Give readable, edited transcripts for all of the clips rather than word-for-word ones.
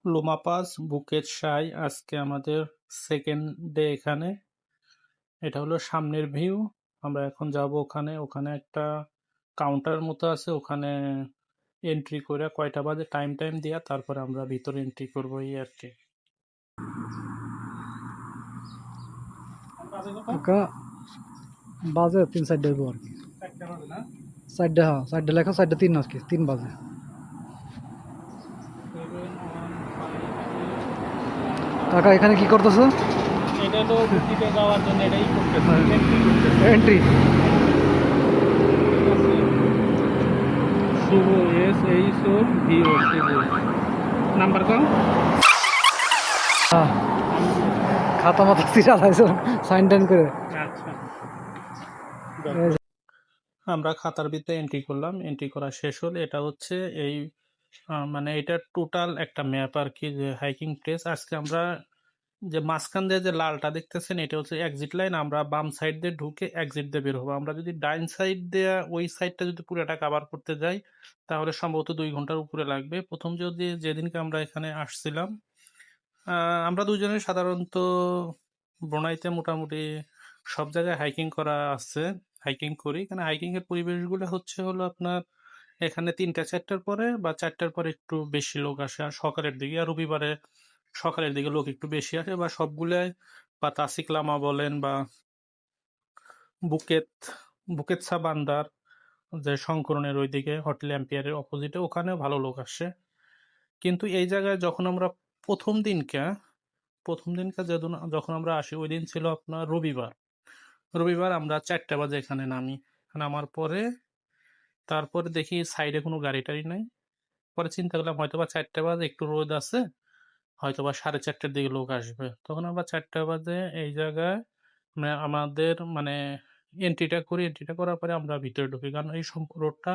লোমা pass bouquet শাই আজকে আমাদের second day এখানে। এটা হলো সামনের ভিউ। আমরা এখন যাব ওখানে। ওখানে একটা কাউন্টার মতো আছে, ওখানে এন্ট্রি করে কয়টা বাজে টাইম দিয়া তারপরে আমরা ভিতরে এন্ট্রি করবো, এই আর কি। কাকা বাজে 3-4 হইব আর কি। 4টা বাজে না? 4 হ্যাঁ 4 লেখা 4:03 আর কি 3 বাজে। 7 কাকা এখানে কি করতেছো? এটা তো বুকিতে যাওয়ার জন্য এটাই করতেছি, এন্ট্রি করতেছি। এন্ট্রি। শুভ SHOVO শুভ। নাম্বার কম? হ্যাঁ খাতা মাথা সিরা লাইছো সাইন টাইন করে। আচ্ছা, এই যে, আমরা খাতার ভিতরে এন্ট্রি করলাম। এন্ট্রি করা শেষ হলে এটা হচ্ছে এই মানে এটা টোটাল একটা ম্যাপ আর কি, যে হাইকিং প্লেস। আজকে আমরা যে মাঝখান দিয়ে যে লালটা দেখতেছেন এটা হচ্ছে এক্সিট লাইন। আমরা বাম সাইড দিয়ে ঢুকে এক্সিট দিয়ে বের হবো। আমরা যদি ডাইন সাইড দিয়ে ওই সাইডটা যদি পুরোটা কাভার করতে যাই তাহলে সম্ভবত 2 ঘন্টার উপরে লাগবে। প্রথম যদি যেদিনকে আমরা এখানে আসছিলাম, আমরা দুজনে সাধারণত ব্রুনাইতে মোটামুটি সব জায়গায় হাইকিং করা আছে, হাইকিং করি। এখানে হাইকিং এর পরিবেশগুলো হলো আপনার এখানে 3টা-4টার পরে বা 4টার পরে একটু বেশি লোক আসে, আর সকালের দিকে আর রবিবারে সকালের দিকে লোক একটু বেশি আসে। বা সবগুলাই বা তাসিক লামা বলেন বা বুকেত বুকেতসা বান্দার যে সংকরণের ওইদিকে হোটেল এম্পিয়ারের অপোজিটে ওখানেও ভালো লোক আসে। কিন্তু এই জায়গায় যখন আমরা প্রথম দিনকে যখন আমরা আসি ওই দিন ছিল আপনার রবিবার আমরা 4টা বাজে এখানে নামি। নামার পরে তারপরে দেখি সাইডে কোনো গাড়ি টাড়ি নাই। পরে চিন্তা করলাম হয়তোবা 4টা বাজে একটু রোদ আছে, হয়তোবা 4:30টার দিকে লোক আসবে। তখন আমরা 4টা বাজে এই জায়গায় আমাদের মানে এন্ট্রিটা করার পরে আমরা ভিতরে ঢুকি, কারণ এই রোডটা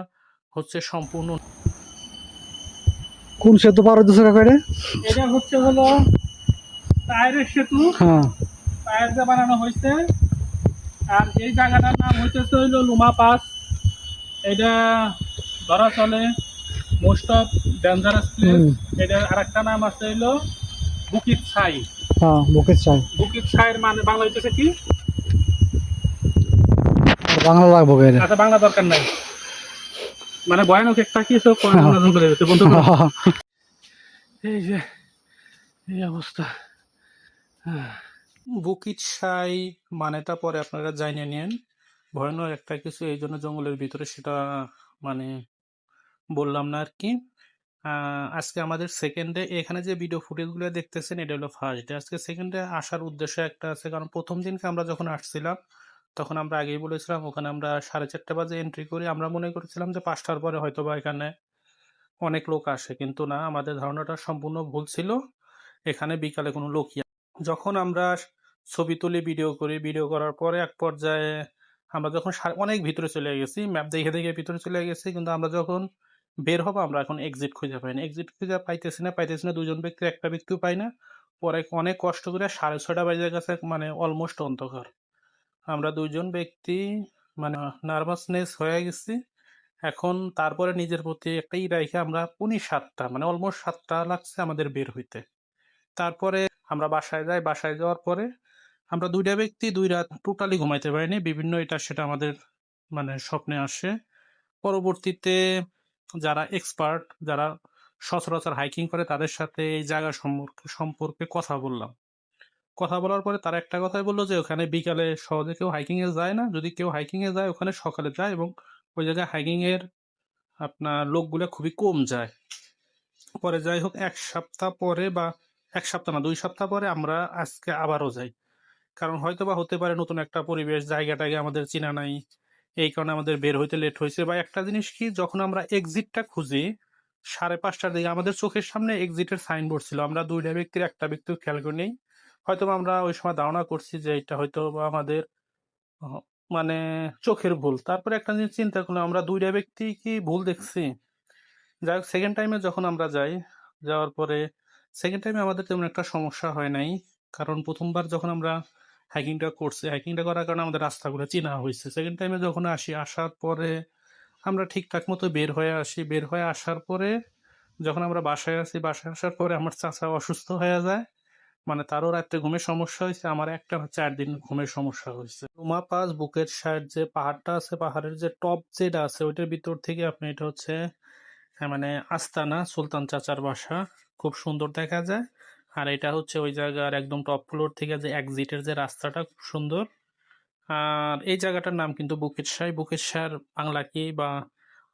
হচ্ছে সম্পূর্ণ। কোন সেতু পার হইতেছো কাকা এটা? এটা হলো টায়ারের সেতু, হ্যাঁ টায়ার দিয়ে বানানো হয়েছে। আর এই জায়গাটার নাম হইতেছে লুমা পাস। এটা ধরা চলে মোস্ট অফ ডেঞ্জারাস প্লেস। হুম এটার আরেকটা নাম আছে বুকিত ছাই। হ্যাঁ বুকের চাই। বুকিত ছাইয়ের মানে বাংলা হইতেছে কি? বাংলা লাগবো এটা। আচ্ছা, বাংলা দরকার নাই, মানে ভয়ানক একটা কিছু করে দিচ্ছে বন্ধু করো। এই যে এই অবস্থা। বুকিত ছাই মানেটা পরে আপনারা জানিয়ে নেন। ভয়ানক একটা কিছু, এই জন্য জঙ্গলের ভিতরে সেটা মানে বললাম না আর কি। আজকে আমাদের সেকেন্ড ডে। এখানে যে ভিডিও ফুটেজগুলো দেখতেছেন এটা হলো ফার্স্ট ডে। আজকে সেকেন্ড ডে আসার উদ্দেশ্য একটা আছে, কারণ প্রথম দিনকে আমরা যখন আসছিলাম তখন আমরা আগেই বলেছিলাম ওখানে আমরা 4:30 বাজে এন্ট্রি করি। আমরা মনে করেছিলাম যে 5টার পরে হয়তোবা এখানে অনেক লোক আসে, কিন্তু না, আমাদের ধারণাটা সম্পূর্ণ ভুল ছিল। এখানে বিকালে কোনো লোকই যখন আমরা ছবি তুলি, ভিডিও করার পরে এক পর্যায়ে আমরা যখন অনেক ভিতরে চলে গেছি, ম্যাপ দেখে ভিতরে চলে গেছি, কিন্তু আমরা যখন বের হবো আমরা এখন এক্সিট খুঁজে পাই না। এক্সিট খুঁজে পাইতেছি না। 2জন ব্যক্তির একটা ব্যক্তিও পাই না। পরে অনেক কষ্ট করে 6:30 বাজে গেছে, মানে অলমোস্ট অন্ধকার। আমরা 2জন ব্যক্তি মানে নার্ভাসনেস হয়ে গেছি। এখন তারপরে নিজের প্রতি একটা রাইখে আমরা 7:45 মানে অলমোস্ট 7টা লাগছে আমাদের বের হইতে। তারপরে আমরা বাসায় যাই। বাসায় যাওয়ার পরে আমরা 2টা ব্যক্তি 2 রাত টোটালি ঘুমাইতে পারিনি। বিভিন্ন এটা সেটা আমাদের মানে স্বপ্নে আসে। পরবর্তীতে যারা এক্সপার্ট, যারা সচরাচর হাইকিং করে তাদের সাথে এই জায়গা সম্পর্কে কথা বললাম। কথা বলার পরে তারা একটা কথাই বলল যে ওখানে বিকালে সহজে কেউ হাইকিং এ যায় না। যদি কেউ হাইকিং এ যায় ওখানে সকালে যায়, এবং ওই জায়গায় হাইকিং এর আপনার লোকগুলা খুবই কম যায়। পরে যাই হোক 1 সপ্তাহ পরে বা 1 সপ্তাহ না 2 সপ্তাহ পরে আমরা আজকে আবারও যাই। কারণ হয়তোবা হতে পারে নতুন একটা পরিবেশ, জায়গাটাকে আমাদের চিনা নাই। এই কারণে আমাদের বের হইতে লেট হইছে। বা একটা জিনিস কি, যখন আমরা এক্সিটটা খুঁজি 5:30টার দিকে আমাদের চোখের সামনে এক্সিটের সাইনবোর্ড ছিল। আমরা 2টা ব্যক্তির একটা ব্যক্তিও খেয়াল করিনি। হয়তোবা আমরা ওই সময় ধারণা করছি যে এটা হয়তোবা আমাদের অ মানে চোখের ভুল। তারপরে একটা জিনিস চিন্তা করলাম, আমরা 2টা ব্যক্তি কি ভুল দেখছি? যাই হোক সেকেন্ড টাইমে যখন আমরা যাই, যাওয়ার পরে সেকেন্ড টাইমে আমাদের তেমন একটা সমস্যা হয় নাই। কারণ ১ম বার যখন আমরা হাইকিংটা করার কারণে আমাদের রাস্তাগুলো চেনা হইছে। সেকেন্ড টাইমে যখন আসি, আসার পরে আমরা ঠিকঠাক মতো বের হয়ে আসি। বের হয়ে আসার পরে যখন আমরা বাসায় আসি, বাসায় আসার পরে আমার চাচা অসুস্থ হয়ে যায়। মানে তারও রাত্রে ঘুমের সমস্যা হইছে, আমার একটানা ৪ দিন ঘুমের সমস্যা হইছে। রুমা পাস বুকের সাইড যে পাহাড়টা আছে, পাহাড়ের যে টপ যেটা আছে ওইটার ভিতর থেকে আপনি এটা হচ্ছে মানে আস্তানা সুলতান চাচার বাসা। খুব সুন্দর দেখা যায়। আর এটা হচ্ছে ওই জায়গার একদম টপ ফ্লোর থেকে যে এক্সিটের যে রাস্তাটা খুব সুন্দর। আর এই জায়গাটার নাম কিন্তু বুকের সাই। বুকের সার বাংলা কি বা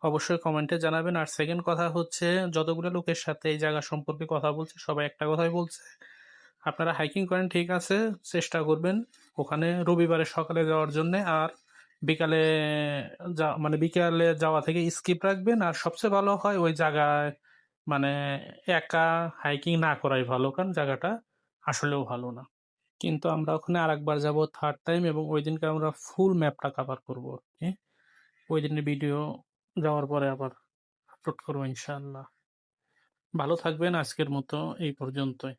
অবশ্যই কমেন্টে জানাবেন। আর সেকেন্ড কথা হচ্ছে যতগুলো লোকের সাথে এই জায়গা সম্পর্কে কথা বলছি সবাই একটা কথাই বলছে, আপনারা হাইকিং করেন ঠিক আছে, চেষ্টা করবেন ওখানে রবিবারে সকালে যাওয়ার জন্যে। আর বিকালে মানে বিকালে যাওয়া থেকে স্কিপ রাখবেন। আর সবচেয়ে ভালো হয় ওই জায়গায় মানে একা হাইকিং না করাই ভালো, কারণ জায়গাটা আসলেও ভালো না। কিন্তু আমরা ওখানে আরেকবার যাব থার্ড টাইম, এবং ওই দিনকে আমরা ফুল ম্যাপটা কভার করব আর কি। ওই দিনের ভিডিও যাওয়ার পরে আবার আপলোড করবো ইনশাআল্লাহ। ভালো থাকবেন, আজকের মতো এই পর্যন্তই।